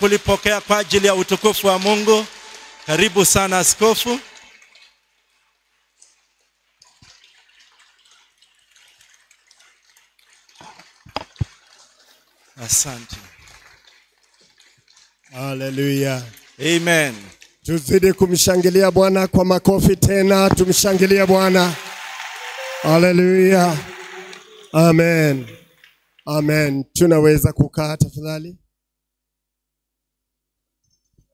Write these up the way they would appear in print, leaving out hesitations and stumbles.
kulipokea kwa ajili ya utukufu wa Mungu. Karibu sana askofu. Asante. Hallelujah. Amen. Tuzidi kumshangilia Bwana kwa makofi tena. Tumshangilie Bwana. Hallelujah. Amen. Amen. Tunaweza kukaa tafadhali.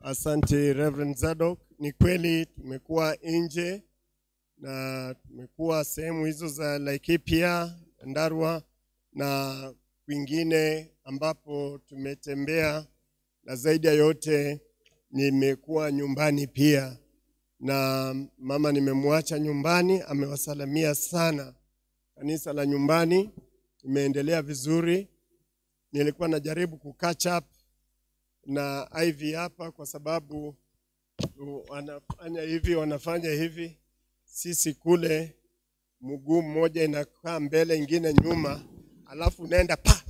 Asante Reverend Zadok. Ni kweli tumekuwa nje na tumekuwa sehemu hizo za Laikipia, Ndarua na kwingine ambapo tumetembea, na zaidi ya yote nimekuwa nyumbani pia, na mama nimemwacha nyumbani. Amewasalamia sana. Kanisa la nyumbani imeendelea vizuri. Nilikuwa najaribu kukatch up na Ivy hapa kwa sababu wanafanya hivi. Sisi kule mguu mmoja inakaa mbele ingine nyuma, alafu unaenda pa.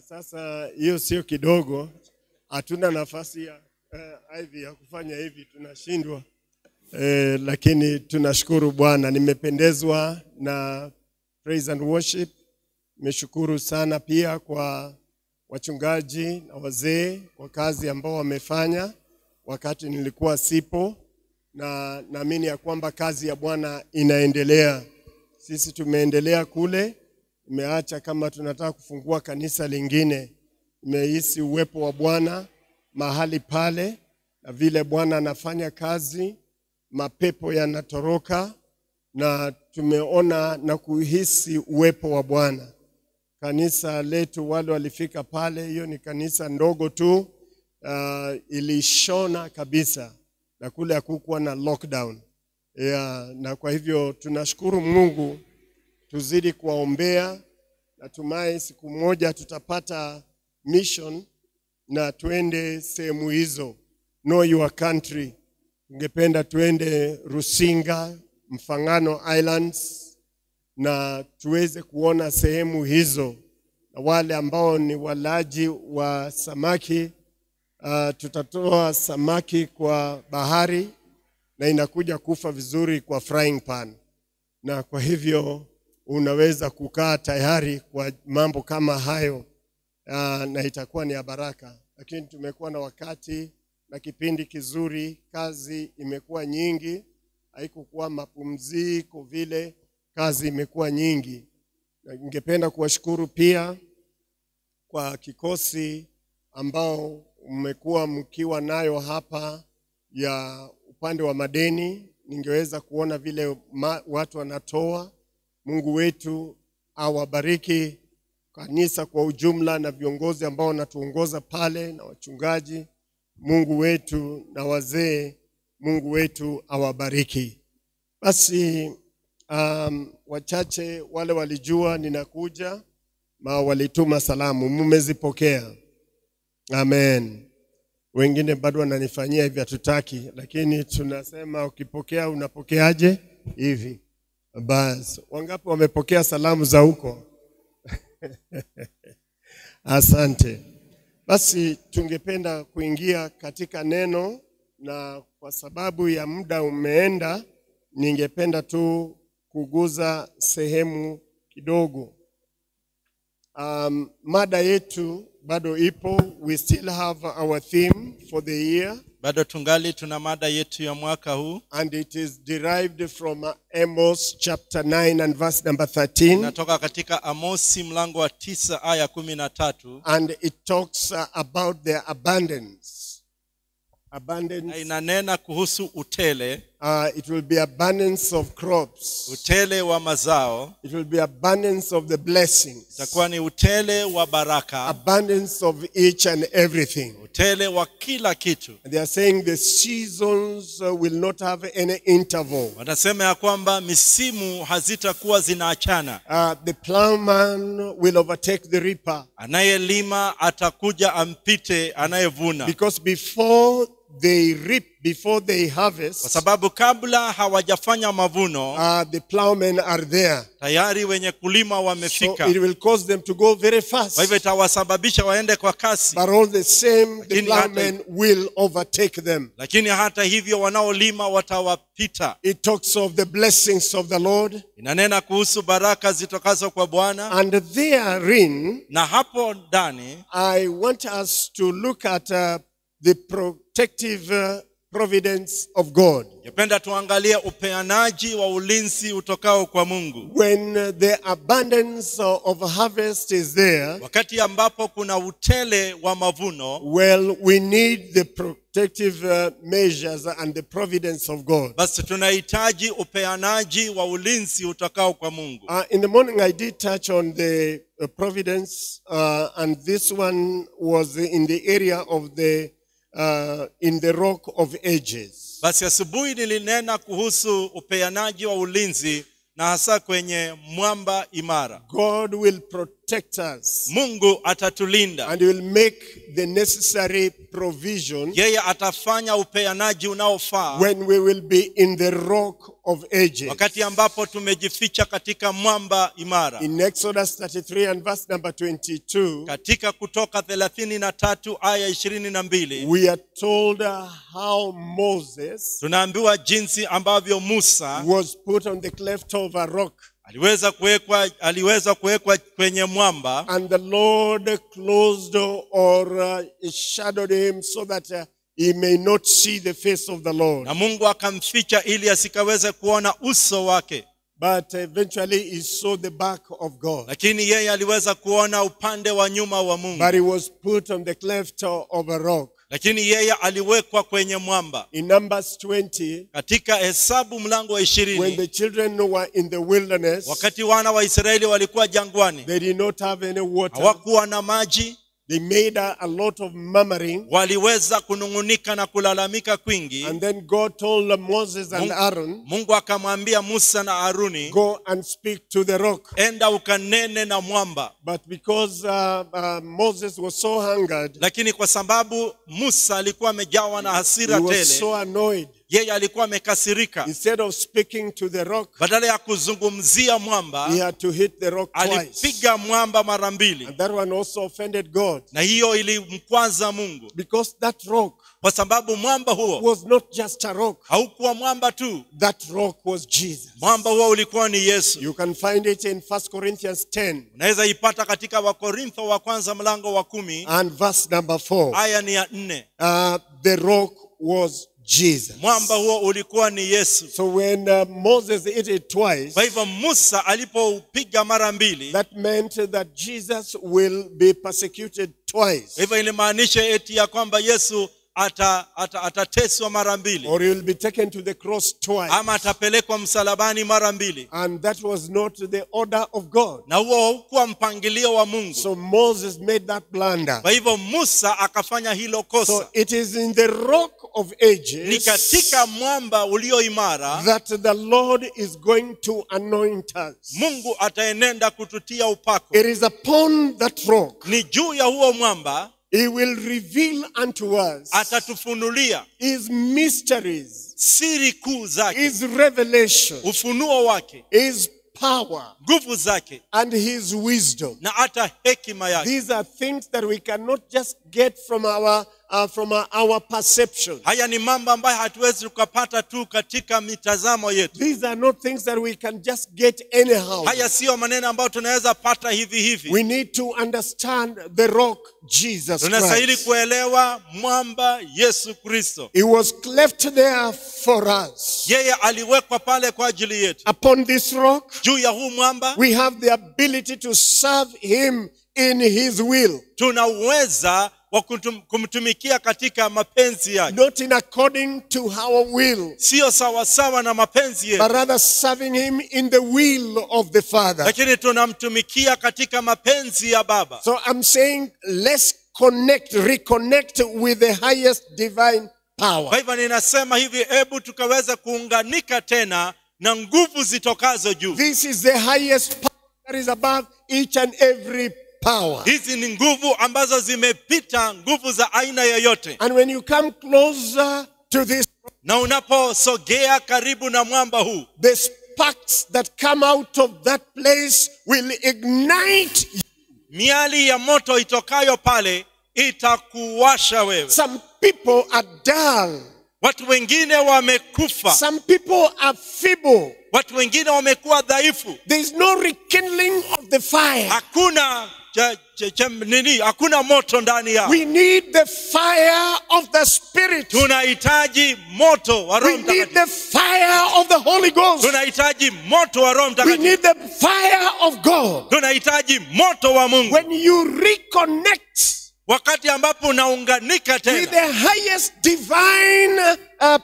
Sasa hiyo sio kidogo. Hatuna nafasi ya Ivy ya kufanya hivi, tunashindwa. Lakini tunashukuru Bwana. Nimependezwa na praise and worship. Nimeshukuru sana pia kwa wachungaji na wazee kwa kazi ambao wamefanya wakati nilikuwa sipo, na naamini ya kwamba kazi ya Bwana inaendelea. Sisi tumeendelea kule, tumeacha kama tunataka kufungua kanisa lingine. Nimehisi uwepo wa Bwana mahali pale, na vile Bwana anafanya kazi, mapepo yanatoroka, na tumeona na kuhisi uwepo wa Bwana. Kanisa letu wale walifika pale, hiyo ni kanisa ndogo tu, ilishona kabisa, na kule hakukuwa na lockdown. Na kwa hivyo tunashukuru Mungu. Tuzidi kuwaombea. Natumai siku moja tutapata mission na tuende sehemu hizo. Know your country. Ningependa tuende Rusinga, Mfangano Islands, na tuweze kuona sehemu hizo. Na wale ambao ni walaji wa samaki, tutatoa samaki kwa bahari na inakuja kufa vizuri kwa frying pan. Na kwa hivyo unaweza kukaa tayari kwa mambo kama hayo, na itakuwa ni ya baraka. Lakini tumekuwa na wakati na kipindi kizuri. Kazi imekuwa nyingi, haikukuwa mapumziko vile, kazi imekuwa nyingi. Na ningependa kuwashukuru pia kwa kikosi ambao mmekuwa mkiwa nayo hapa ya upande wa madeni. Ningeweza kuona vile watu wanatoa. Mungu wetu awabariki kanisa kwa ujumla, na viongozi ambao wanatuongoza pale, na wachungaji. Mungu wetu na wazee, Mungu wetu awabariki. Basi wachache wale walijua ninakuja, walituma salamu, mmezipokea. Amen. Wengine bado wananifanyia hivi hatutaki, lakini tunasema ukipokea unapokeaje hivi. Basi wangapi wamepokea salamu za huko? Asante. Basi tungependa kuingia katika neno, na kwa sababu ya muda umeenda, ningependa tu kuguza sehemu kidogo. Mada yetu bado ipo. We still have our theme for the year. Bado tungali tuna mada yetu ya mwaka huu. And it is derived from Amos chapter 9 and verse number 13. Natoka katika Amosi mlango wa 9 aya 13. And it talks about the abundance. Abundance. Inanena kuhusu utele. It will be abundance of crops. Utele wa mazao. It will be abundance of the blessings. Itakuwa ni utele wa baraka. Abundance of each and everything. Utele wa kila kitu. They are saying the seasons will not have any interval. Wanasema ya kwamba misimu hazitakuwa zinaachana. The plowman will overtake the reaper. Anayelima atakuja ampite anayevuna. Because before they reap, before they kwa harvest, sababu kabla hawajafanya mavuno the plowmen are there. tayari wenye kulima So wamefika. it will cause them to go very fast. Kwa hivyo itawasababisha waende kwa kasi. But all the same, the Lakini hata- plowmen will overtake them. Lakini hata hivyo wanaolima watawapita. It talks of the blessings of the Lord. Inanena kuhusu baraka zitokazo kwa Bwana. And therein, Na hapo ndani I want us to look at the protective providence of God. napenda tuangalie upeanaji wa ulinzi utokao kwa Mungu. When the abundance of harvest is there, Wakati ambapo kuna utele wa mavuno, well, we need the protective measures and the providence of God. basi tunahitaji upeanaji wa ulinzi utokao kwa Mungu. In the morning, I did touch on the providence, and this one was in the area of in the rock of ages. Basi asubuhi nilinena kuhusu upeanaji wa ulinzi na hasa kwenye mwamba imara. God will protect us, Mungu atatulinda. and He will make the necessary provision Yeye atafanya upeanaji unaofaa when we will be in the rock of ages. wakati ambapo tumejificha katika mwamba imara. In Exodus 33 and verse number 22, Katika Kutoka 33 aya 22 we are told how Moses tunaambiwa jinsi ambavyo Musa was put on the cleft of a rock, aliweza kuwekwa kwenye mwamba, and the Lord closed or shadowed him so that he may not see the face of the Lord. na Mungu akamficha ili asikaweze kuona uso wake. But eventually he saw the back of God. Lakini yeye aliweza kuona upande wa nyuma wa Mungu. But he was put on the cleft of a rock. Lakini yeye aliwekwa kwenye mwamba. In Numbers 20, Katika Hesabu mlango wa when 20, the children were in the wilderness, wakati wana wa Israeli walikuwa jangwani, they did not have any water. hawakuwa na maji, They made a lot of murmuring. waliweza kunungunika na kulalamika kwingi. And then God told Moses and Aaron, Mungu akamwambia Musa na Aruni, go and speak to the rock. enda ukanene na mwamba. But because Moses was so hungered, Lakini kwa sababu Musa alikuwa amejawa na he hasira was tele, so annoyed. yeye alikuwa amekasirika. Instead of speaking to the rock, Badala ya kuzungumzia he mwamba, had to hit the rock twice. alipiga mwamba mara mbili. And that one also offended God. Na hiyo ilimkwaza Mungu. Because that rock Kwa sababu mwamba huo was not just a rock. haukuwa mwamba tu. That rock was Jesus. Mwamba huo ulikuwa ni Yesu. You can find it in 1 Corinthians 10 Unaweza ipata katika Wakorintho wa kwanza mlango wa 10 and verse number 4. aya ni ya 4. The rock was Jesus. Mwamba huo ulikuwa ni Yesu. So when Moses hit it twice, Kwa hivyo Musa alipoupiga mara mbili, that meant that Jesus will be persecuted twice. hivyo ilimaanisha eti ya kwamba Yesu atateswa mara mbili, Or he will be taken to the cross twice. ama atapelekwa msalabani mara mbili. And that was not the order of God. Na huo haukuwa mpangilio wa Mungu. So Moses made that blunder. Kwa hivyo Musa akafanya hilo So kosa. it is in the rock of Ni ages katika mwamba ulio imara that the Lord is going to anoint us. Mungu ataenenda kututia upako. It is upon that rock Ni juu ya huo mwamba He will reveal unto us atatufunulia His mysteries, siri kuu zake, His revelation, ufunuo wake, His power, nguvu zake and His wisdom. na hata hekima yake. These are things that we cannot just get from our perception. Haya ni mambo ambayo hatuwezi tukapata tu katika mitazamo yetu. These are not things that we can just get anyhow. Haya siyo maneno ambayo tunaweza pata hivi hivi. We need to understand the rock, Jesus Tunastahili Christ. kuelewa mwamba Yesu Kristo. He was cleft there for us. Yeye aliwekwa pale kwa ajili yetu. Upon this rock, Juu ya huu mwamba we have the ability to serve Him in His will. tuna uweza wa kumtumikia katika mapenzi yake. Not in according to our will, Sio sawasawa na mapenzi but yetu, rather serving Him in the will of the Father. lakini tunamtumikia katika mapenzi ya Baba. So I'm saying, let's reconnect with the highest divine Kwa power. hivyo ninasema hivi, hebu tukaweza kuunganika tena na nguvu zitokazo juu. This is the highest power that is above each and every power. Hizi ni nguvu ambazo zimepita nguvu za aina yoyote. And when you come closer to this, Na unaposogea karibu na mwamba huu, the sparks that come out of that place will ignite you. miali ya moto itokayo pale itakuwasha wewe. Some people are dull. Watu wengine wamekufa. Some people are feeble. Watu wengine wamekuwa dhaifu. There is no rekindling of the fire. Hakuna hakuna moto ndani yao. We need the fire of the Spirit. Tunahitaji moto wa Roho We need Mtakatifu. the fire of the Holy Ghost. Tunahitaji moto wa Roho We Mtakatifu. need the fire of God. Tunahitaji moto wa Mungu. When you reconnect Wakati ambapo unaunganika with tena the highest divine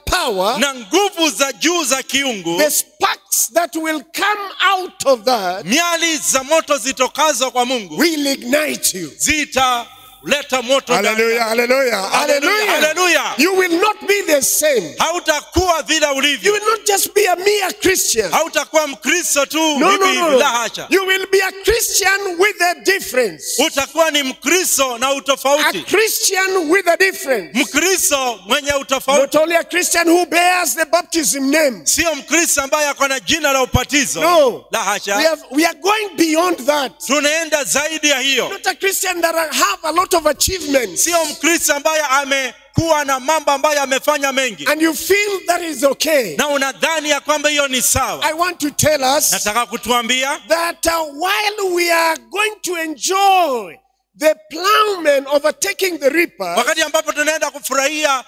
power, na nguvu za juu za kiungu, the sparks that will come out of that miali za moto zitokazo kwa Mungu will ignite you. zitaleta moto ndani Hallelujah, yako. hallelujah, Hallelujah, hallelujah. hallelujah. You will not be the same. Hautakuwa vile You ulivyo. will not just be a mere Christian. Hautakuwa Mkristo tu No, hivi no, hivi, no, la no. hasha. You will be a Christian with a difference. Utakuwa ni Mkristo na A utofauti. Christian with a difference. Mkristo mwenye Not utofauti. only a Christian who bears the baptism name. Sio Mkristo ambaye ako na jina la ubatizo. No. La hasha. We are going beyond that. Tunaenda zaidi ya hiyo. Not a Christian that have a lot of achievements. Sio Mkristo ambaye amekuwa na mambo ambayo amefanya mengi And you feel that is okay. na unadhani ya kwamba hiyo ni sawa. I want to tell us Nataka kutuambia that while we are going to enjoy the plowmen overtaking the reapers, wakati ambapo tunaenda kufurahia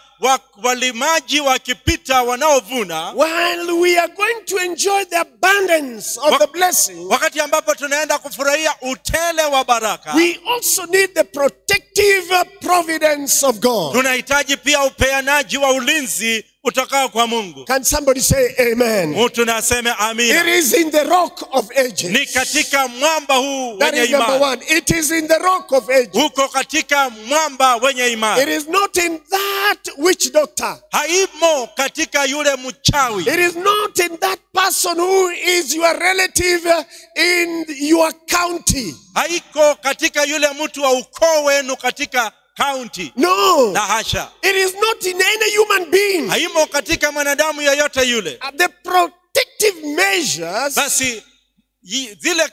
walimaji wakipita wanaovuna, while we are going to enjoy the abundance of the blessing, wakati ambapo tunaenda kufurahia utele wa baraka, we also need the protective providence of God. tunahitaji pia upeanaji wa ulinzi utokao kwa Mungu. Can somebody say amen? Mtu na aseme It amina. is in the rock of ages. Ni katika mwamba huu That wenye is number imara. one. It is in the rock of ages. Huko katika mwamba wenye It imara. is not in that witch doctor. Haimo katika yule mchawi. It is not in that person who is your relative in your county. Haiko katika yule mtu wa ukoo wenu katika county. No. La hasha. It is not in any human being. Haimo katika mwanadamu yoyote yule. The protective measures Basi zile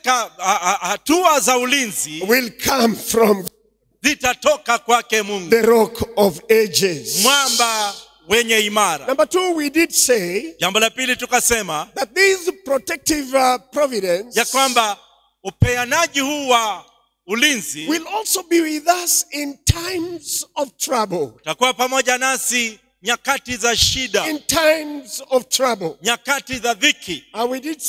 hatua za ulinzi will come from zitatoka kwake Mungu. the rock of ages. Mwamba wenye imara. Number two, we did say Jambo la pili tukasema that this protective providence ya kwamba upeanaji huu wa ulinzi will also be with us in times of trouble. utakuwa pamoja nasi nyakati za shida, In times of trouble. nyakati za dhiki. We did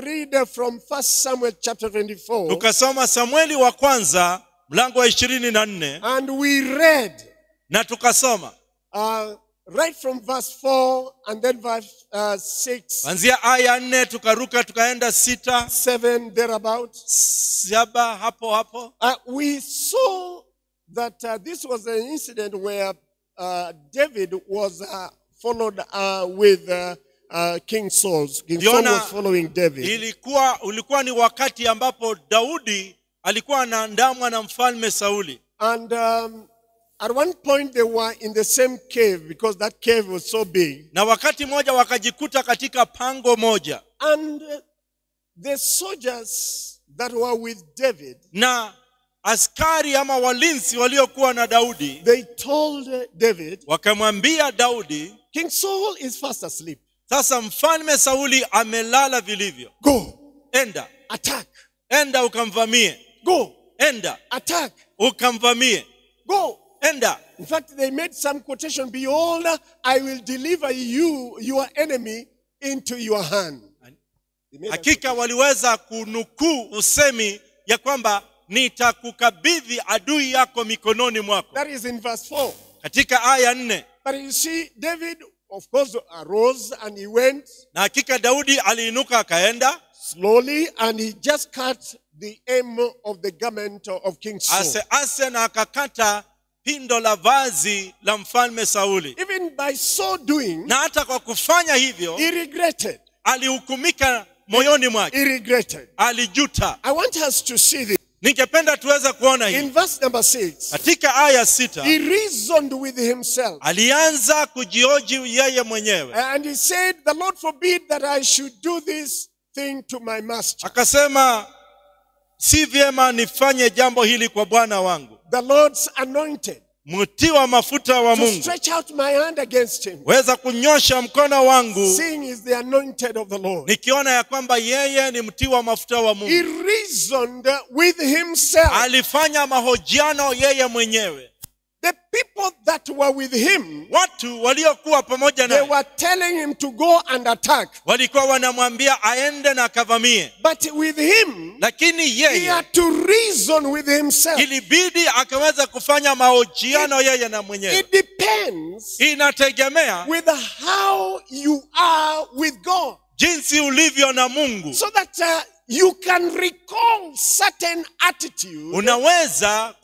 read from 1 Samuel chapter 24. Tukasoma Samueli wa kwanza mlango wa 24 And we read na tukasoma right from verse 4 and then verse 6, kuanzia aya 4 tukaruka tukaenda 6 7, thereabout. 7 hapo. We saw that this was an incident where David was followed with King Saul. King Saul was following David. Ulikuwa ni wakati ambapo Daudi alikuwa anaandamwa na mfalme Sauli. And at one point they were in the same cave because that cave was so big. Na wakati moja wakajikuta katika pango moja. And the soldiers that were with David, Na askari ama walinzi waliokuwa na Daudi they told David, wakamwambia Daudi, King Saul is fast asleep. sasa mfalme Sauli amelala vilivyo. Go, Enda, attack. enda ukamvamie. Go, Enda attack. ukamvamie. Go. Enda. In fact, they made some quotation, behold, I will deliver you, your enemy, into your hand. Hakika waliweza kunukuu usemi ya kwamba nitakukabidhi adui yako mikononi mwako. That is in verse 4. Katika aya 4. But you see, David, of course, arose and he went Na hakika Daudi aliinuka akaenda slowly and he just cut the hem of the garment of King Saul. ase na akakata pindo la vazi la mfalme Sauli. Even by so doing, Na hata kwa kufanya hivyo he regretted. alihukumika moyoni mwake. He regretted. Alijuta. I want us to see this. Ningependa tuweze kuona hii. In verse number 6, Katika aya 6, he reasoned with himself. alianza kujioji yeye mwenyewe. And he said, the Lord forbid that I should do this thing to my master. Akasema, si vyema nifanye jambo hili kwa bwana wangu, The Lord's anointed. mtiwa mafuta wa To Mungu. stretch out my hand against him. Weza kunyosha mkono wangu, Seeing is the anointed of the Lord. nikiona ya kwamba yeye ni mtiwa mafuta wa Mungu. He reasoned with himself. Alifanya mahojiano yeye mwenyewe. The people that were with him, Watu waliokuwa pamoja they naye were telling him to go and attack. walikuwa wanamwambia aende na akavamie, But with him, lakini he yeye had to reason with himself. ilibidi akaweza kufanya mahojiano yeye na mwenyewe. It depends Inategemea with how you are with God. jinsi ulivyo na Mungu. So that you can recall certain attitude. Unaweza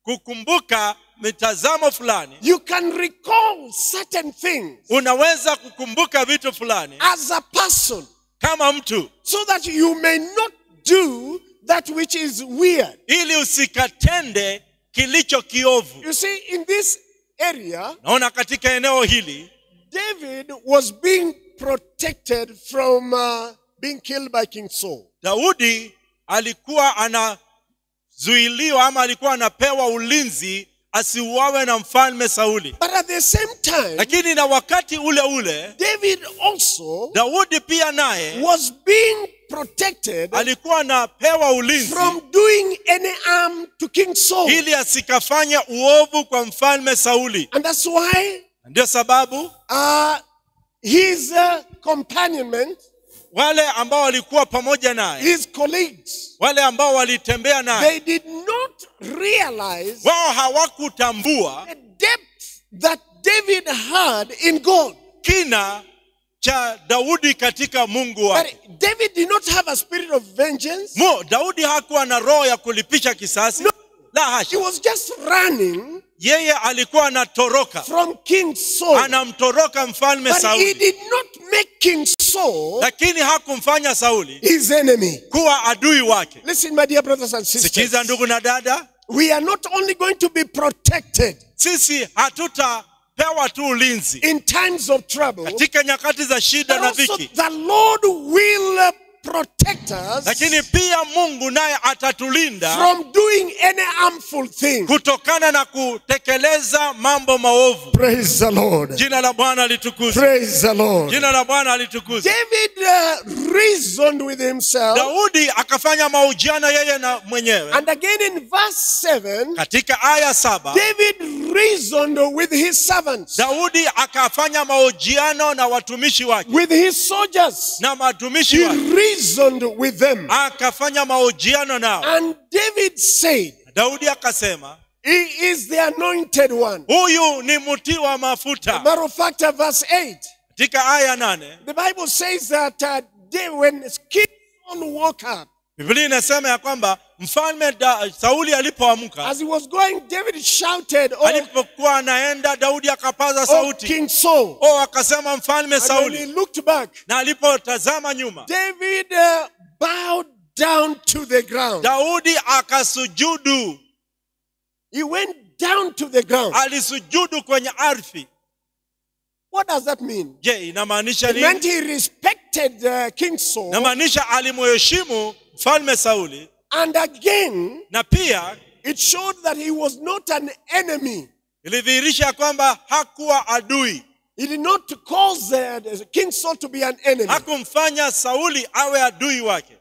kukumbuka mitazamo fulani. You can recall certain things Unaweza kukumbuka vitu fulani as a person. kama mtu, So that you may not do that which is weird. ili usikatende kilicho kiovu. You see, in this area, Naona katika eneo hili David was being protected from being killed by King Saul. Daudi alikuwa anazuiliwa ama alikuwa anapewa ulinzi asiuawe na mfalme Sauli. But at the same time, Lakini na wakati ule ule David also Daudi pia naye was being protected alikuwa anapewa ulinzi from doing any harm to King Saul. ili asikafanya uovu kwa mfalme Sauli. And that's why Ndio sababu his companionment, wale ambao walikuwa pamoja naye, his colleagues, wale ambao walitembea naye, they did not realize wao hawakutambua the depth that David had in God. kina cha Daudi katika Mungu wake. But David did not have a spirit of vengeance. Daudi hakuwa na roho ya kulipisha kisasi. No. La He hasha. was just running Yeye alikuwa anatoroka. from King Saul. Anamtoroka mfalme But he Sauli. did not make King Saul Lakini hakumfanya Sauli his enemy. kuwa adui wake. Listen, my dear brothers and sisters. Sikiza ndugu na dada, We are not only going to be protected sisi hatutapewa tu ulinzi in times of trouble, katika nyakati za shida but na also dhiki, the Lord will protect us lakini pia Mungu naye atatulinda from doing any harmful thing. kutokana na kutekeleza mambo maovu. Praise the Lord. Jina la Bwana litukuzwe. Praise the Lord. Jina la Bwana litukuzwe. David reasoned with himself. Daudi akafanya mahojiano yeye na mwenyewe. And again in verse 7, Katika aya 7, David reasoned with his servants, Daudi akafanya mahojiano na watumishi wake, with his soldiers. na matumishi He wake. reasoned with them. Akafanya mahojiano nao. And David said, Daudi akasema, he is the anointed one. huyu ni mtiwa mafuta. Matter of fact, verse 8, Katika aya 8, the Bible says that when King Saul woke up, Biblia inasema ya kwamba mfalme Sauli alipoamka, as he was going, David shouted, "Oh, alipokuwa anaenda, Daudi akapaza oh sauti, King Saul." akasema mfalme And when he Sauli. looked back, Na alipotazama nyuma, David bowed down to the ground. Daudi akasujudu. He went down to the ground. Alisujudu kwenye ardhi. What does that mean? Je, inamaanisha It meant nini? he respected King Saul. Inamaanisha alimheshimu mfalme Sauli, And again, na pia it showed that he was not an enemy. ilidhihirisha kwamba hakuwa adui. He did not cause King Saul to be an enemy. Hakumfanya Sauli awe adui wake.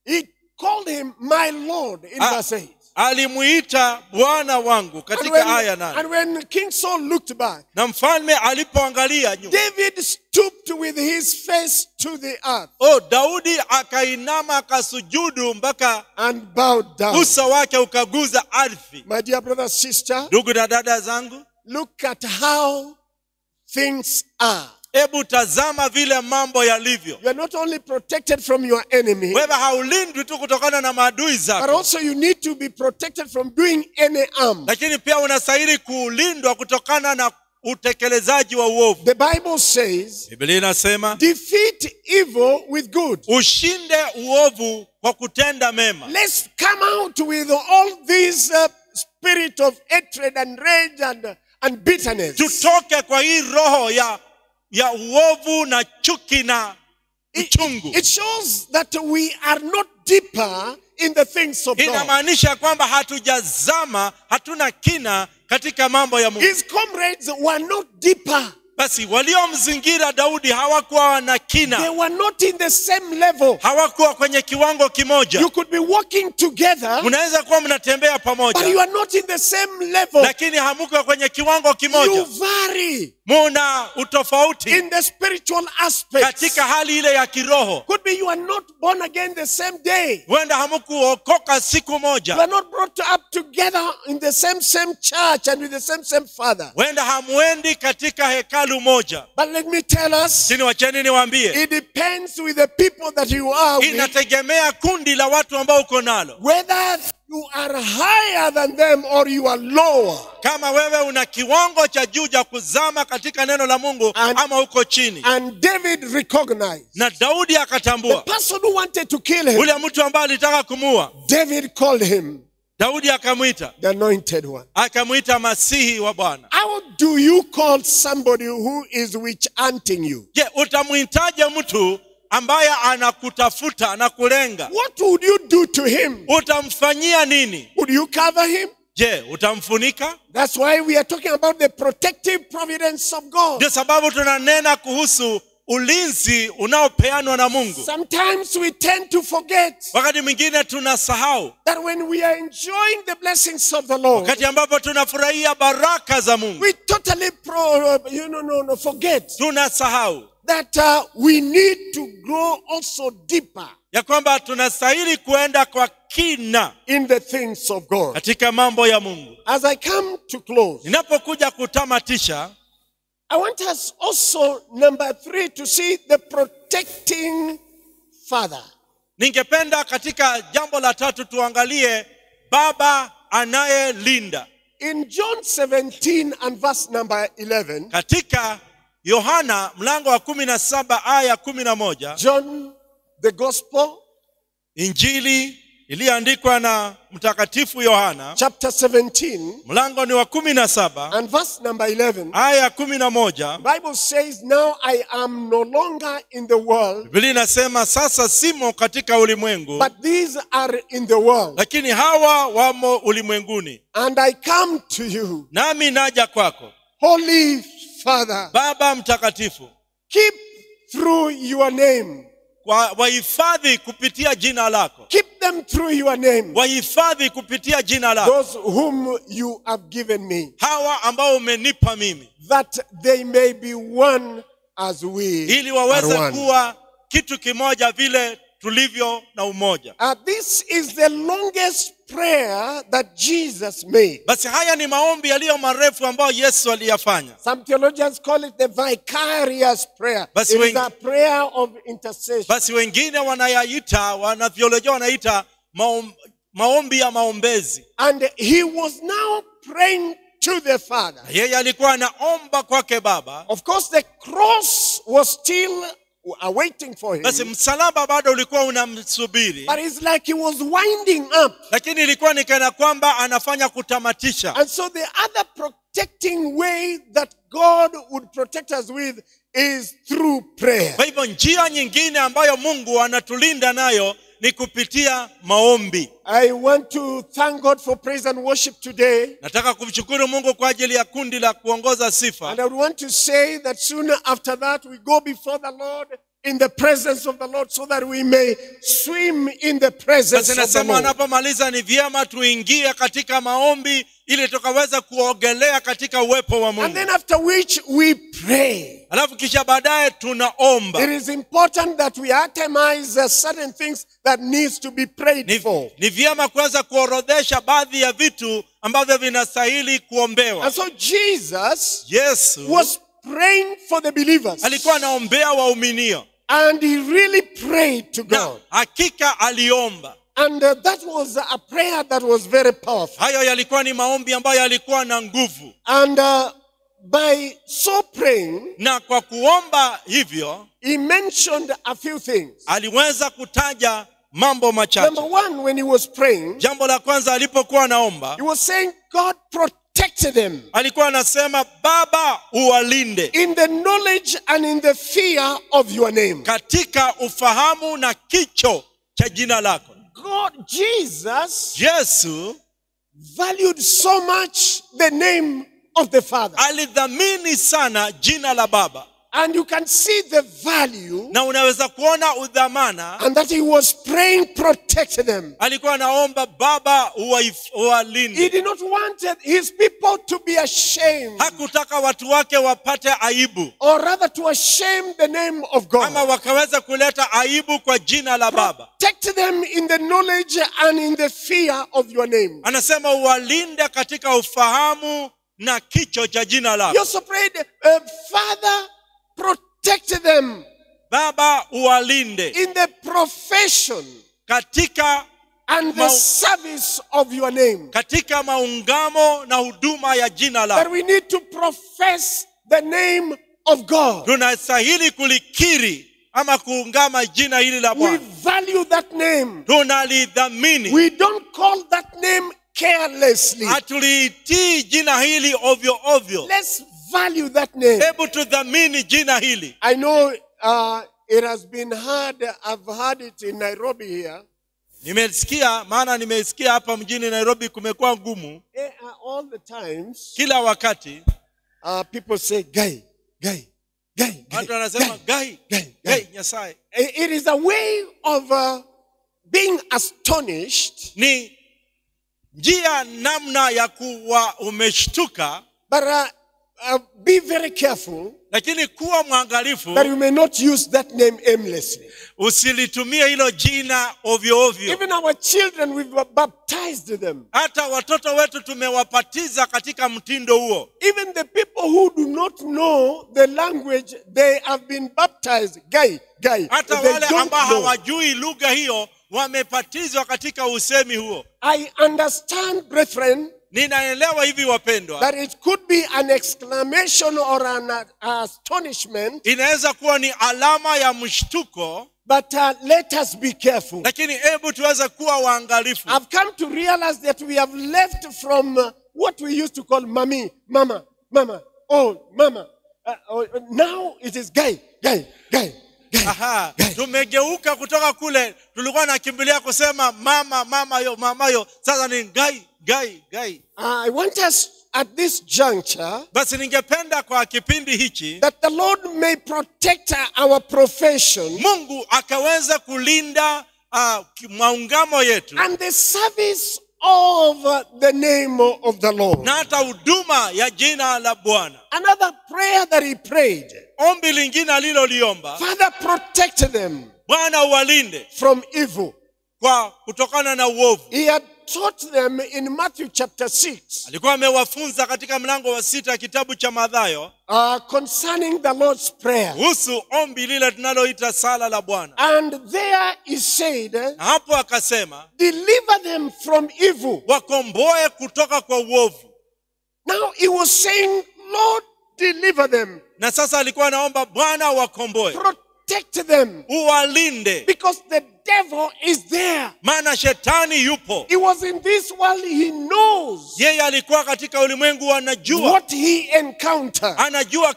He called him my Lord in verse 8. Alimuita Bwana wangu katika aya 8. And when King Saul looked back, Na mfalme alipoangalia nyuma, David stooped with his face to the earth Daudi akainama akasujudu mpaka and bowed down. uso wake ukaguza ardhi. My dear brother, sister, Ndugu na dada zangu, look at how things are. hebu tazama vile mambo yalivyo. You are not only protected from your enemy, Wewe haulindwi tu kutokana na maadui but zako, also you need to be protected from doing any harm. lakini pia unastahili kulindwa kutokana na utekelezaji wa uovu. The Bible says, Biblia inasema defeat evil with good. ushinde uovu kwa kutenda mema. Let's come out with all these spirit of hatred and rage and bitterness. Tutoke kwa hii roho ya uovu na chuki na uchungu. It shows that we are not deeper in the things of God. Inamaanisha kwamba hatujazama, hatuna kina katika mambo ya Mungu. His comrades were not deeper. Basi waliomzingira Daudi hawakuwa na kina. They were not in the same level. Hawakuwa kwenye kiwango kimoja. You could be walking together, Mnaweza kuwa mnatembea but pamoja, you are not in the same level. lakini hamuko kwenye kiwango kimoja. You vary Muna utofauti in the spiritual aspect. katika hali ile ya kiroho. Could be you are not born again the same day. Huenda hamukuokoka siku You moja. are not brought up together in the same church and with the same father. Huenda hamuendi katika hekalu moja. But let me tell us, Sini wacheni niwaambie, it depends with the people that you are with, inategemea kundi la watu ambao uko nalo. whether you are higher than them or you are lower. Kama wewe una kiwango cha juu cha kuzama katika neno la Mungu ama uko chini. And David recognized Na Daudi the akatambua person who wanted to kill him. ule mtu ambaye alitaka kumua. David called him Daudi akamwita, the anointed one. akamwita Masihi wa Bwana. How do you call somebody who is witch hunting you? Je, utamuitaje mtu ambaye anakutafuta, anakulenga? What would you do to him? Utamfanyia nini? Would you cover him? Je, utamfunika? That's why we are talking about the protective providence of God. Ndio sababu tunanena kuhusu ulinzi unaopeanwa na Mungu. Sometimes we tend to forget Wakati mwingine tunasahau, that when we are enjoying the blessings of the Lord, wakati ambapo tunafurahia baraka za Mungu, we totally forget tunasahau that we need to grow also deeper ya kwamba tunastahili kuenda kwa kina in the things of God. katika mambo ya Mungu. As I come to close, Ninapokuja kutamatisha, I want us also, number 3, to see the protecting Father. ningependa katika jambo la tatu tuangalie baba anayelinda. In John 17 and verse number 11, Katika Yohana mlango wa 17 aya 11, John, the Gospel, Injili iliyoandikwa na mtakatifu Yohana, chapter 17 mlango ni wa 17 and verse number 11, aya 11. Bible says, now I am no longer in the world, Biblia inasema sasa simo katika ulimwengu, but these are in the world. lakini hawa wamo ulimwenguni. And I come to you, Nami naja kwako, Holy Father, Baba mtakatifu, keep through your name. wahifadhi kupitia jina lako. Keep them through your name. Wahifadhi kupitia jina lako. Those whom you have given me, Hawa ambao umenipa mimi, that they may be one as we ili are waweze one. kuwa kitu kimoja vile tulivyo na umoja. This is the longest prayer that Jesus made. Basi haya ni maombi yaliyo marefu ambayo Yesu aliyafanya. Some theologians call it the vicarious prayer. Basi It is a prayer of intercession. Basi wengine wanayaita, wanatheolojia wanaita maombi ya maombezi. And he was now praying to the Father. Yeye alikuwa anaomba kwake Baba. Of course, the cross was still waiting for him. Basi msalaba bado ulikuwa unamsubiri. But it's like he was winding up. Lakini ilikuwa ni kana kwamba anafanya kutamatisha. And so the other protecting way that God would protect us with is through prayer. Kwa hivyo njia nyingine ambayo Mungu anatulinda nayo ni kupitia maombi. I want to thank God for praise and worship today. Nataka kumshukuru Mungu kwa ajili ya kundi la kuongoza sifa. And I would want to say that soon after that we go before the Lord in the presence of the Lord so that we may swim in the presence Basi of the nasema Lord. anapomaliza ni vyema tuingie katika maombi ili tukaweza kuogelea katika uwepo wa And Mungu. then after which we pray. Alafu kisha baadaye tunaomba. It is important that we itemize certain things that needs to be prayed for. Ni vyema kuweza kuorodhesha baadhi ya vitu ambavyo vinastahili kuombewa. And so Jesus Yesu was praying for the believers. alikuwa anaombea waaminio. And he really prayed to Na God. hakika aliomba. And that was a prayer that was very powerful. Hayo yalikuwa ni maombi ambayo yalikuwa na nguvu. And by so praying, Na kwa kuomba hivyo he mentioned a few things. aliweza kutaja mambo machache. Number one, when he was praying, Jambo la kwanza alipokuwa anaomba, he was saying, God protected them alikuwa anasema Baba uwalinde in the knowledge and in the fear of your name. katika ufahamu na kicho cha jina lako. God, Jesus, Yesu valued so much the name of the Father. alidhamini sana jina la Baba, And you can see the value, na unaweza kuona udhamana. and that he was praying, protect them. Alikuwa anaomba Baba He uwalinde. did not want his people to be ashamed, Hakutaka watu wake wapate aibu or rather to shame the name of ama God. wakaweza kuleta aibu kwa jina la Baba. Protect them in the knowledge and in the fear of your name. Anasema uwalinde katika ufahamu na kicho cha jina He lako. also prayed, Father, protect them Baba uwalinde in the profession katika and the service of your name. katika maungamo na huduma ya jina That lako. we need to profess the name of God. Tunastahili kulikiri ama kuungama jina hili la We Bwana. value that name. Tunalidhamini. We don't call that name carelessly. Hatuliitii jina hili ovyo ovyo. Let's value that name. Hebu tudhamini jina hili. I know it has been heard, I've heard it in Nairobi here. Nimesikia hapa mjini Nairobi kumekuwa ngumu. All the times, Kila wakati people say, Guy. watu wanasema gai Nyasaye. It is a way of being astonished, Ni njia namna ya kuwa umeshtuka, but be very careful lakini kuwa mwangalifu that you may not use that name aimlessly. usilitumie hilo jina ovyo ovyo. Even our children, we've baptized them. Hata watoto wetu tumewapatiza katika mtindo huo. Even the people who do not know the language, they have been baptized. Guy. Hata They wale don't ambao know. hawajui lugha hiyo wamepatizwa katika usemi huo. I understand, brethren, Ninaelewa hivi wapendwa, that it could be an exclamation or an astonishment, inaweza kuwa ni alama ya mshtuko, but let us be careful. lakini hebu tuweze kuwa waangalifu. I've come to realize that we have left from what we used to call mama. Now it is guy. Aha, tumegeuka kutoka kule tulikuwa nakimbilia kusema mama yo, sasa ni gai. I want us at this juncture Basi ningependa kwa kipindi hichi that the Lord may protect our profession Mungu akaweza kulinda maungamo yetu and the service of the name of the Lord. na hata huduma ya jina la Bwana. Another prayer that he prayed, Ombi lingine aliloliomba, Father, protect them Bwana uwalinde from evil. kwa kutokana na uovu. He had taught them in Matthew chapter 6 Alikuwa amewafunza katika mlango wa 6 kitabu cha Mathayo concerning the Lord's Prayer. kuhusu ombi lile tunaloita sala la Bwana. And there he said, Na hapo akasema deliver them from evil. wakomboe kutoka kwa uovu. Now he was saying, Lord, deliver them. Na sasa alikuwa anaomba Bwana wakomboe, Protect them. uwalinde, Because the devil is there. maana shetani yupo. He was in this world. He knows Yeye alikuwa katika ulimwengu, anajua what he encountered.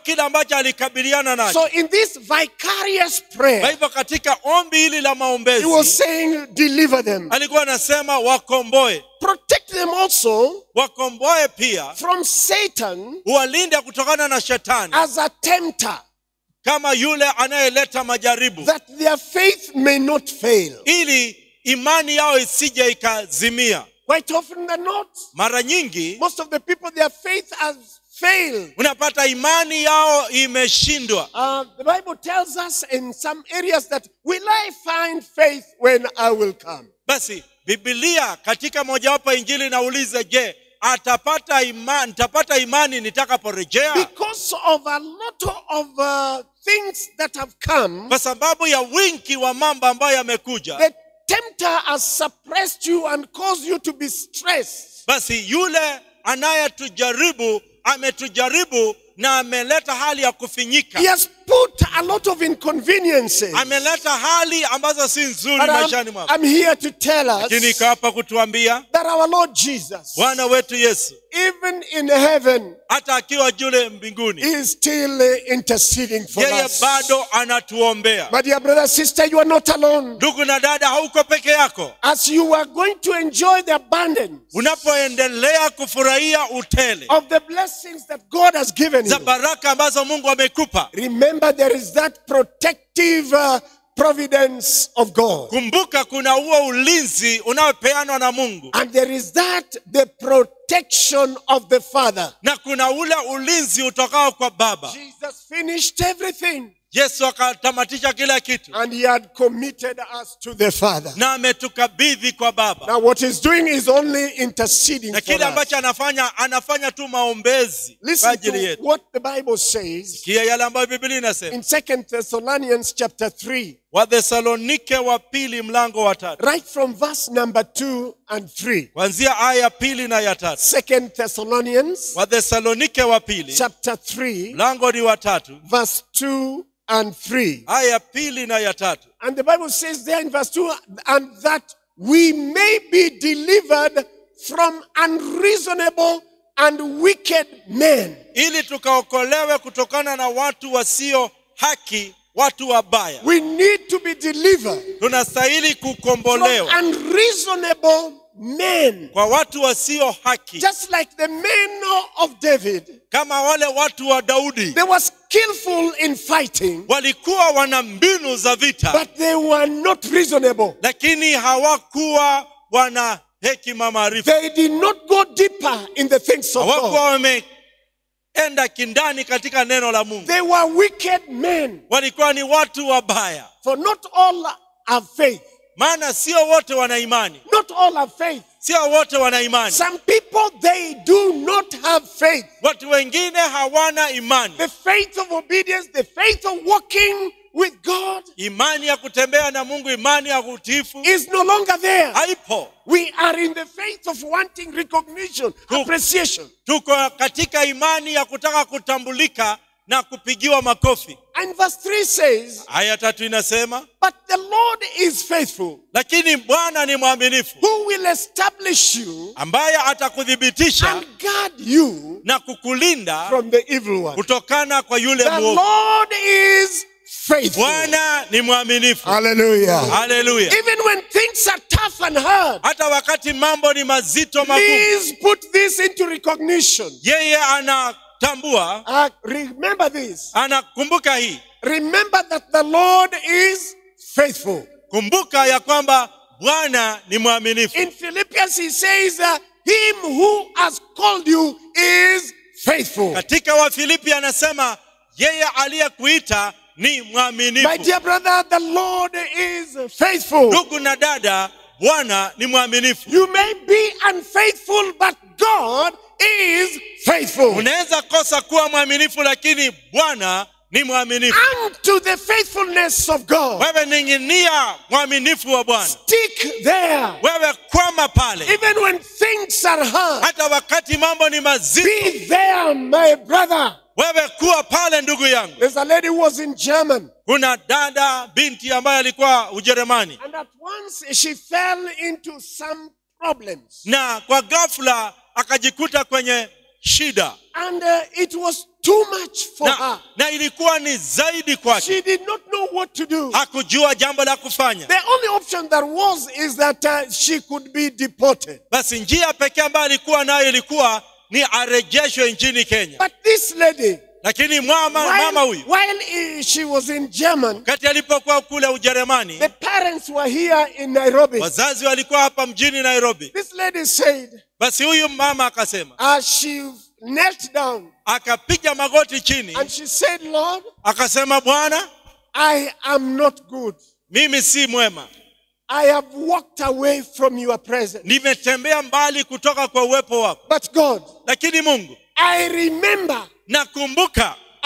kile ambacho alikabiliana nacho. So in this vicarious Kwa prayer, hivyo katika ombi hili la he maombezi was saying, deliver them. alikuwa anasema wakomboe, Protect them also wakomboe pia, from Satan uwalinde kutokana na shetani as a tempter, kama yule anayeleta majaribu, that their faith may not fail. ili imani yao isije ikazimia. Quite often than not, Mara nyingi most of the people, their faith has failed. unapata imani yao imeshindwa. The Bible tells us in some areas that, will I find faith when I will come? Basi Biblia katika mojawapo injili nauliza, je, nitapata imani nitakaporejea? Because of a lot of things that have come, Kwa sababu ya wingi wa mambo ambayo yamekuja, the tempter has suppressed you and caused you to be stressed. basi yule anayetujaribu ametujaribu na ameleta hali ya kufinyika. He has put a lot of inconveniences. Ameleta hali ambazo si nzuri But maishani mwako. I'm here to tell us Lakini iko hapa kutuambia that our Lord Jesus, Bwana wetu Yesu even in heaven, hata akiwa jule mbinguni, is still interceding for yeye us. bado anatuombea. My dear brother, sister, you are not alone. Ndugu na dada, hauko peke yako. As you are going to enjoy the abundance Unapoendelea kufurahia utele of the blessings that God has given za you, baraka ambazo Mungu amekupa, remember there is that protective providence of God. kumbuka kuna huo ulinzi unaopeanwa na Mungu, And there is the protection of the Father. na kuna ule ulinzi utokao kwa Baba. Jesus finished everything, Yesu akatamatisha kila kitu and he had committed us to the Father. na ametukabidhi kwa Baba. Now what he's doing is only interceding Na for kile us. ambacho anafanya tu maombezi kwa Listen ajili to yetu. what the Bible says Kia yale ambayo Biblia inasema. in 2 Thessalonians chapter 3, Wathesalonike wa pili mlango wa 3. right from verse number 2 and 3. Kuanzia aya pili na ya 3. 2 Thessalonians Wathesalonike wa pili chapter 3, mlango ni wa 3, verse 2 and 3. aya pili na ya 3. And the Bible says there in verse 2, and that we may be delivered from unreasonable and wicked men. Ili tukaokolewe kutokana na watu wasio haki, watu wabaya. We need to be delivered Tunastahili from kukombolewa unreasonable men. kwa watu wasio haki, Just like the men of David, kama wale watu wa Daudi. they were skillful in fighting, Walikuwa wana mbinu za vita, but they were not reasonable. lakini hawakuwa wana hekima maarifa. They did not go deeper in the things of Hawakuwa God. wameenda kindani katika neno la Mungu. They were wicked men. Walikuwa ni watu wabaya. For not all have faith. Maana sio wote wana imani. Not all have faith. Sio wote wana imani. Some people, they do not have faith. Watu wengine hawana imani. The faith of obedience, the faith of walking with God Imani ya kutembea na Mungu, imani ya utiifu is no longer there. haipo. We are in the faith of wanting recognition, appreciation. Tuko katika imani ya kutaka kutambulika na kupigiwa makofi. And verse 3 says, Aya 3 inasema, but the Lord is faithful, lakini Bwana ni mwaminifu, who will establish you ambaye atakuthibitisha and guard you na kukulinda from the evil one. kutokana kwa yule The mwovu. Lord is faithful. Bwana ni mwaminifu. Hallelujah. Haleluya. Even when things are tough and hard, Hata wakati mambo ni mazito magumu, please put this into recognition. yeye anatambua, Remember this. anakumbuka hii. Remember that the Lord is faithful. Kumbuka ya kwamba Bwana ni mwaminifu. In Philippians he says, him who has called you is faithful. Katika Wafilipi anasema yeye aliyekuita ni My mwaminifu. dear brother, the Lord is faithful. Ndugu na dada, Bwana ni mwaminifu. You may be unfaithful, but God is faithful. Unaweza kosa kuwa mwaminifu, lakini Bwana ni mwaminifu. Unto the faithfulness of God. Wewe ning'inia mwaminifu wa Bwana. Stick there. Wewe kwama pale. Even when things are hard, Hata wakati mambo ni mazito, be there, my brother. wewe kuwa pale ndugu yangu. There's a lady who was in German, Kuna dada binti ambaye alikuwa Ujerumani, and at once she fell into some problems. na kwa ghafla akajikuta kwenye shida, And it was too much for her. na ilikuwa ni zaidi kwake. She did not know what to do. Hakujua jambo la kufanya. The only option there was is that she could be deported. Basi njia pekee ambayo alikuwa nayo ilikuwa ni arejeshwe nchini Kenya. But this lady, Lakini mama huyu, while she was in German, kati alipokuwa kule Ujerumani, the parents were here in Nairobi. wazazi walikuwa hapa mjini Nairobi. This lady said, Basi huyu mama akasema, she knelt down akapiga magoti chini, and she said, Lord, akasema, Bwana, I am not good. mimi si mwema. I have walked away from your presence. Nimetembea mbali kutoka kwa uwepo wako. But God, Lakini Mungu,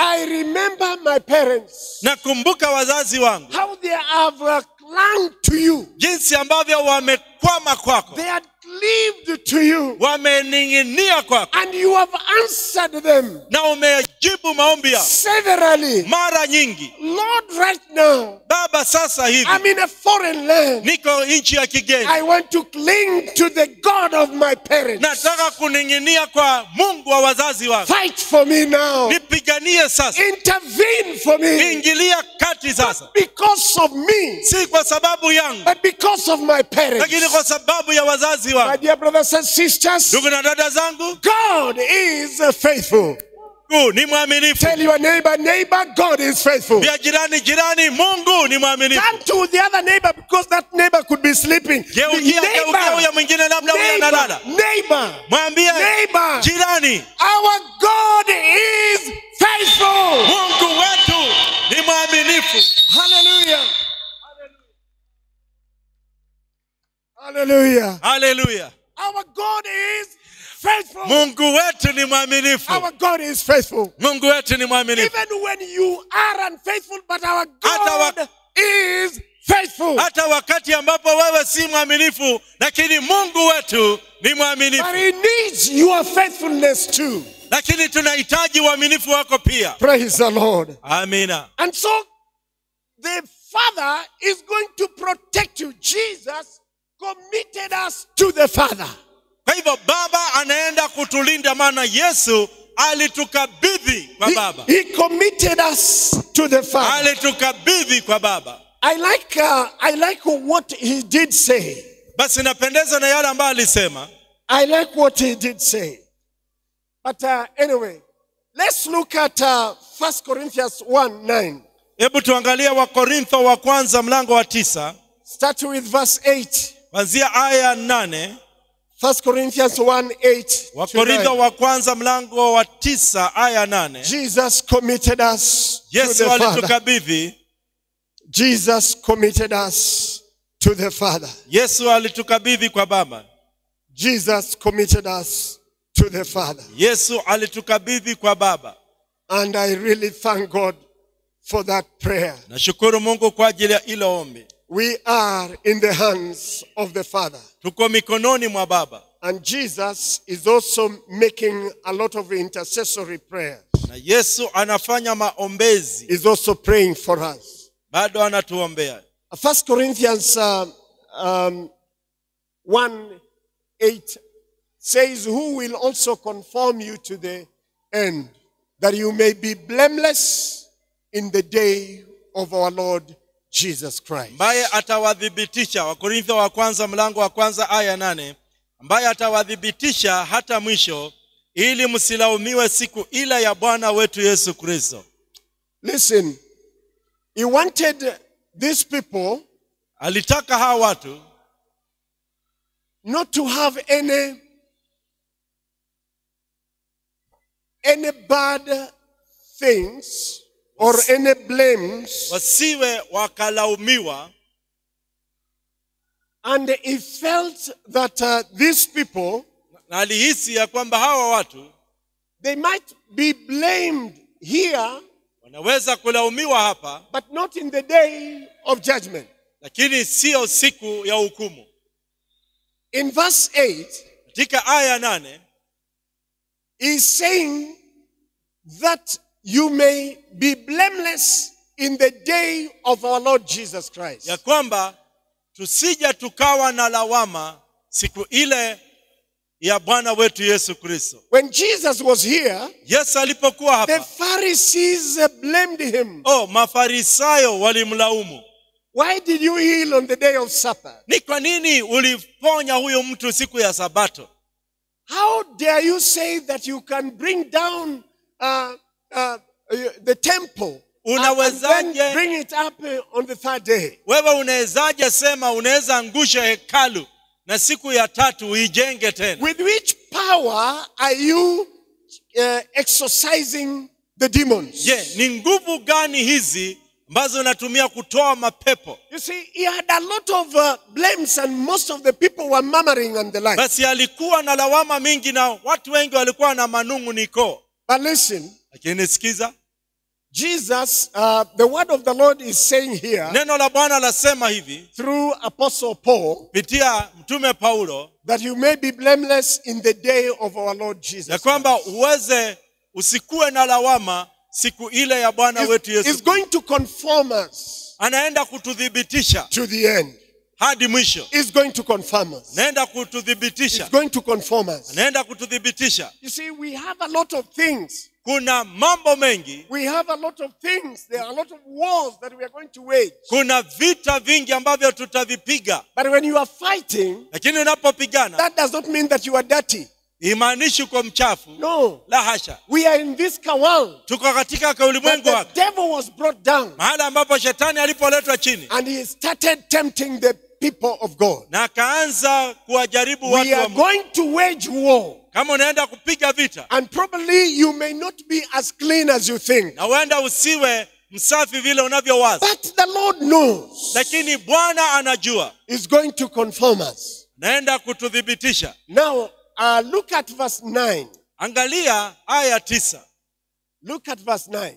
I remember my parents, nakumbuka wazazi wangu, how they have clung to you. jinsi ambavyo wamekwama kwako. They had cleaved to you. Wamening'inia kwako. And you have answered them. Na umejibu maombi yao. Severally. Mara nyingi. Lord, right now. Baba, sasa hivi. I'm in a foreign land. Niko nchi ya kigeni. I want to cling to the God of my parents. Nataka kuning'inia kwa Mungu wa wazazi wangu. Fight for me now. Nipiganie sasa. Intervene for me. Ingilia kati sasa. Not because of me. Si kwa sababu yangu. But because of my parents. Lakini kwa sababu ya wazazi wangu. My dear brothers and sisters. Ndugu na dada zangu. God is faithful. Ni mwaminifu. Tell your neighbor, God is faithful. Bia jirani, Mungu ni mwaminifu. Turn to the other neighbor because that neighbor could be sleeping. Geukia mwingine labda unalala. Neighbor. Mwambie neighbor. Jirani. Our God is faithful. Mungu wetu ni mwaminifu. Hallelujah. Hallelujah. Hallelujah. Our God is faithful. Mungu wetu ni mwaminifu. Our God is faithful. Mungu wetu ni mwaminifu. Even when you are unfaithful, but our God is faithful. Hata wakati ambapo wewe si mwaminifu, lakini Mungu wetu ni mwaminifu. But he needs your faithfulness too. Lakini tunahitaji uaminifu wako pia. Praise the Lord. Amina. And so the Father is going to protect you. Jesus committed us to the Father. Kwa hivyo Baba anaenda kutulinda, maana Yesu alitukabidhi kwa Baba. He committed us to the Father. Alitukabidhi kwa Baba. I like what he did say. Basi napendeza na yale ambayo alisema. I like what he did say. But anyway, let's look at 1 Corinthians 1:9. Hebu tuangalie Wakorintho wa kwanza mlango wa 9. Start with verse 8. Kuanzia aya 8. 1 Corinthians 1:8. Wakorintho wa kwanza mlango wa 9 aya 8. Jesus committed us to the Father. Alitukabidhi. Jesus committed us to the Father. Yesu alitukabidhi kwa Baba. Jesus committed us to the Father. Yesu alitukabidhi kwa Baba. And I really thank God for that prayer. Nashukuru Mungu kwa ajili ya hilo ombi. We are in the hands of the Father. Tuko mikononi mwa Baba. And Jesus is also making a lot of intercessory prayers. Na Yesu anafanya maombezi. He's also praying for us. Bado anatuombea. 1 Corinthians 1:8 says, who will also conform you to the end, that you may be blameless in the day of our Lord Jesus Christ. Ambaye atawadhibitisha, Wakorintho wa kwanza mlango wa kwanza aya 8, ambaye atawadhibitisha hata mwisho, ili msilaumiwe siku ila ya Bwana wetu Yesu Kristo. Listen, he wanted these people, alitaka hawa watu, not to have any bad things or any blames. wasiwe wakalaumiwa. And he felt that these people, Na alihisi ya kwamba hawa watu they might be blamed here, wanaweza kulaumiwa hapa, but not in the day of judgment. lakini sio siku ya hukumu. In verse 8, Katika aya 8, he's saying that you may be blameless in the day of our Lord Jesus Christ. ya kwamba tusija tukawa na lawama siku ile ya Bwana wetu Yesu Kristo. When Jesus was here, Yesu alipokuwa the hapa, Pharisees blamed him. Mafarisayo walimlaumu. Why did you heal on the day of supper? Ni kwa nini uliponya huyo mtu siku ya Sabato? How dare you say that you can bring down the temple and then bring it up on the third day? Wewe unawezaje sema unaweza angusha hekalu na siku ya tatu uijenge tena? With which power are you exorcising the demons? Ni nguvu gani hizi ambazo unatumia kutoa mapepo? You see, he had a lot of blames and most of the people were murmuring and the like. Basi alikuwa na lawama mingi na watu wengi walikuwa na manunguniko. But listen, Lakini sikiza, Jesus, the word of the Lord is saying here Neno la Bwana lasema hivi through Apostle Paul kupitia mtume Paulo that you may be blameless in the day of our Lord ya Jesus kwamba Christ. usikuwe na lawama siku ile ya Bwana wetu Yesu. Is going to conform us Anaenda kutudhibitisha to the end. hadi mwisho. Is going to confirm us. Naenda kutudhibitisha. It's going to conform us. Anaenda kutudhibitisha. You see, we have a lot of things. Kuna mambo mengi, We have a lot of things. There are a lot of wars that we are going to wage. kuna vita vingi ambavyo tutavipiga. But when you are fighting, Lakini unapopigana that does not mean that you are dirty. imaanishi uko mchafu. No. La hasha. We are in this world. Tuko katika But ulimwengu the wake. devil was brought down. Mahali ambapo shetani alipoletwa chini And he started tempting the people of God. na akaanza kuwajaribu We watu are wa Mungu. going to wage war. Kama unaenda kupiga vita And probably you may not be as clean as you think. na uenda usiwe msafi vile unavyowaza, But the Lord knows. lakini Bwana anajua, Is going to conform us. naenda kutudhibitisha. Now, look at verse 9. Angalia aya 9. Look at verse 9.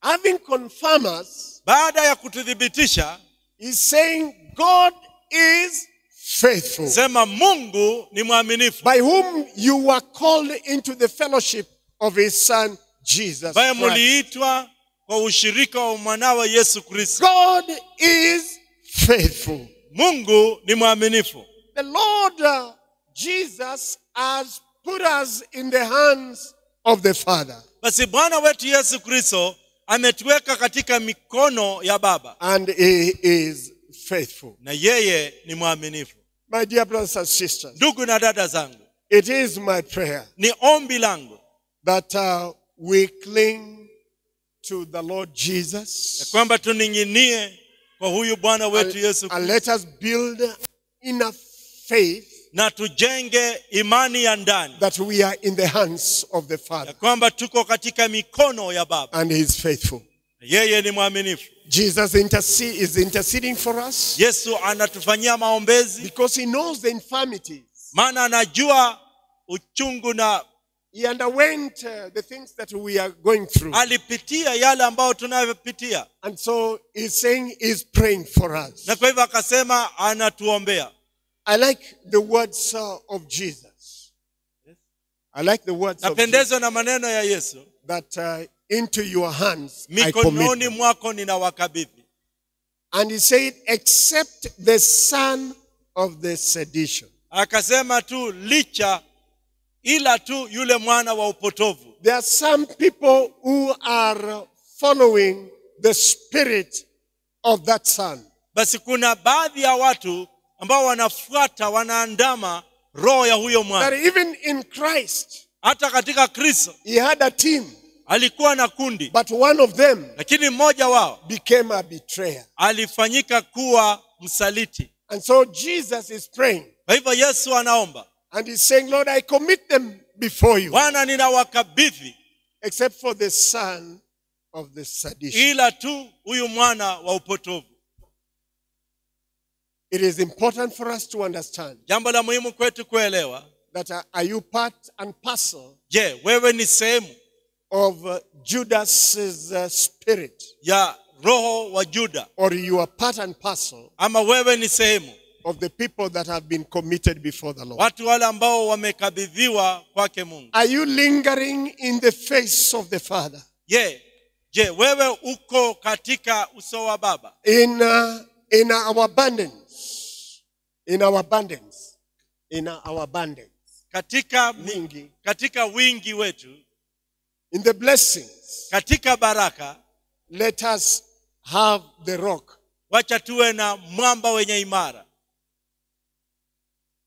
Having confirmed us, Baada ya kutudhibitisha, he's saying God is faithful, sema Mungu ni mwaminifu, by whom you were called into the fellowship of his Son, Jesus ambaye Christ. muliitwa kwa ushirika wa mwanawe Yesu Kristo. God is faithful. Mungu ni mwaminifu. The Lord Jesus has put us in the hands of the Father. Basi Bwana wetu Yesu Kristo ametuweka katika mikono ya Baba, And he is faithful. na yeye ni mwaminifu. My dear brothers and sisters, Ndugu na dada zangu, it is my prayer ni ombi langu that we cling to the Lord ya Jesus kwamba tuning'inie kwa huyu Bwana wetu Yesu and Kristo, let us build enough faith na tujenge imani ya ndani that we are in the hands of the ya Father kwamba tuko katika mikono ya Baba, and he is faithful. yeye ni mwaminifu. Jesus is interceding for us Yesu anatufanyia maombezi because he knows the infirmities. maana anajua uchungu na He underwent the things that we are going through. alipitia yale ambayo tunayopitia, And so he's saying he's praying for us. na kwa hivyo akasema anatuombea. I like the words of Jesus. I like the words of Jesus, Napendezwa na maneno ya Yesu, that into your hands I commit mikononi them. mwako ninawakabidhi. And he said, except the son of the sedition. Akasema tu licha, ila tu yule mwana wa upotovu. There are some people who are following the spirit of that son. Basi kuna baadhi ya watu ambao wanafuata, wanaandama roho ya huyo That mwana. even in Christ, Hata katika Kristo he had a team, alikuwa na kundi, but one of them lakini mmoja wao became a betrayer. alifanyika kuwa msaliti. And so Jesus is praying. Kwa hivyo Yesu anaomba, And he's saying, Lord, I commit them before you, Bwana ninawakabidhi, except for the son of the sedition. ila tu huyu mwana wa upotovu. It is important for us to understand Jambo la muhimu kwetu kuelewa, that are you part and parcel je, wewe ni sehemu of Judas's spirit, ya roho wa Juda, or you are part and parcel ama wewe ni sehemu of the people that have been committed before the Lord? watu wale ambao wamekabidhiwa kwake Mungu? Are you lingering in the face of the Father? Je, wewe uko katika uso wa Baba? In our abundance, in our abundance, in our abundance, Katika wingi wetu, in the blessings, katika baraka, let us have the rock. wacha tuwe na mwamba wenye imara.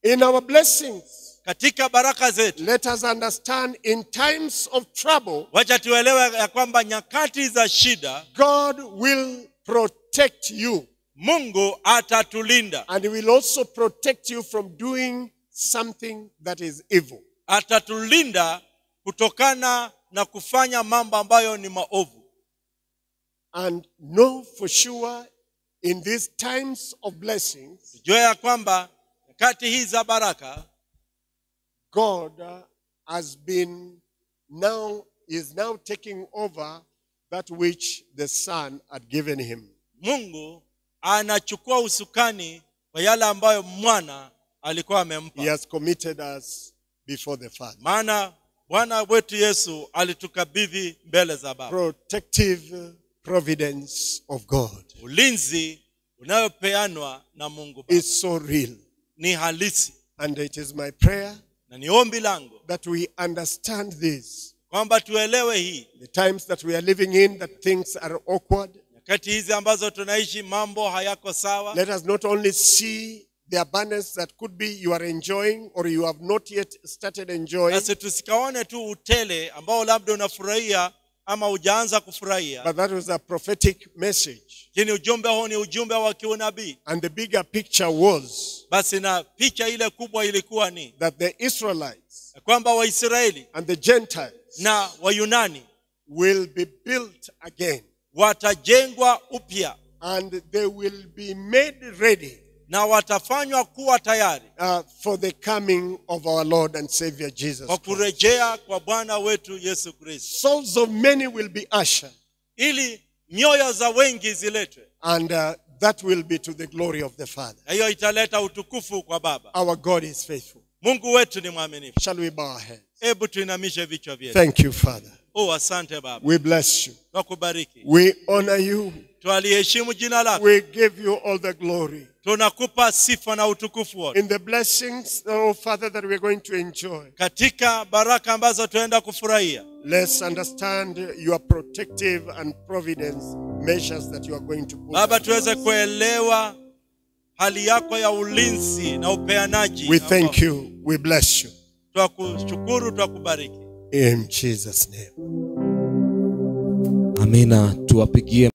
In our blessings, Katika baraka zetu, let us understand in times of trouble, wacha tuelewe ya kwamba nyakati za shida God will protect you. Mungu atatulinda. And he will also protect you from doing something that is evil. Atatulinda kutokana na kufanya mambo ambayo ni maovu. And know for sure, in these times of blessings, Jua ya kwamba nyakati hizi za baraka, God is now taking over that which the Son had given him. Mungu anachukua usukani kwa yale ambayo mwana alikuwa amempa. He has committed us before the Father. Maana Bwana wetu Yesu alitukabidhi mbele za Baba. Protective providence of God Ulinzi unayopeanwa na Mungu Baba is so real. ni halisi, And it is my prayer na ni ombi langu that we understand this. kwamba tuelewe hii. The times that we are living in, that things are awkward. Nyakati hizi ambazo tunaishi mambo hayako sawa. Let us not only see the abundance that could be you are enjoying or you have not yet started enjoying, Basi tusikaone tu utele ambao labda unafurahia ama hujaanza kufurahia. but that was a prophetic message. Lakini ujumbe huu ni ujumbe wa kiunabii. And the bigger picture was Basi na picha ile kubwa ilikuwa ni that the Israelites kwamba Waisraeli and the Gentiles na Wayunani will be built again, watajengwa upya and they will be made ready na watafanywa kuwa tayari for the coming of our Lord and Savior Jesus kwa Christ. kurejea kwa Bwana wetu Yesu Kristo, Souls of many will be ushered, ili mioyo za wengi ziletwe, and that will be to the glory of the Father. na hiyo italeta utukufu kwa Baba. Our God is faithful. Mungu wetu ni mwaminifu. Shall we bow our heads? Hebu tuinamishe vichwa vyetu. Thank you, Father. Asante Baba. We bless you. Tukubariki. We honor you. Twaliheshimu jina lako. We give you all the glory. Tunakupa sifa na utukufu wote. In the blessings, oh Father, that we're going to enjoy, Katika baraka ambazo tuenda kufurahia, let's understand your protective and providence measures that you are going to put. Baba, tuweze kuelewa hali yako ya ulinzi na upeanaji. We thank you. We bless you. Twakushukuru, twakubariki. In Jesus' name. Amina. Tuwapigie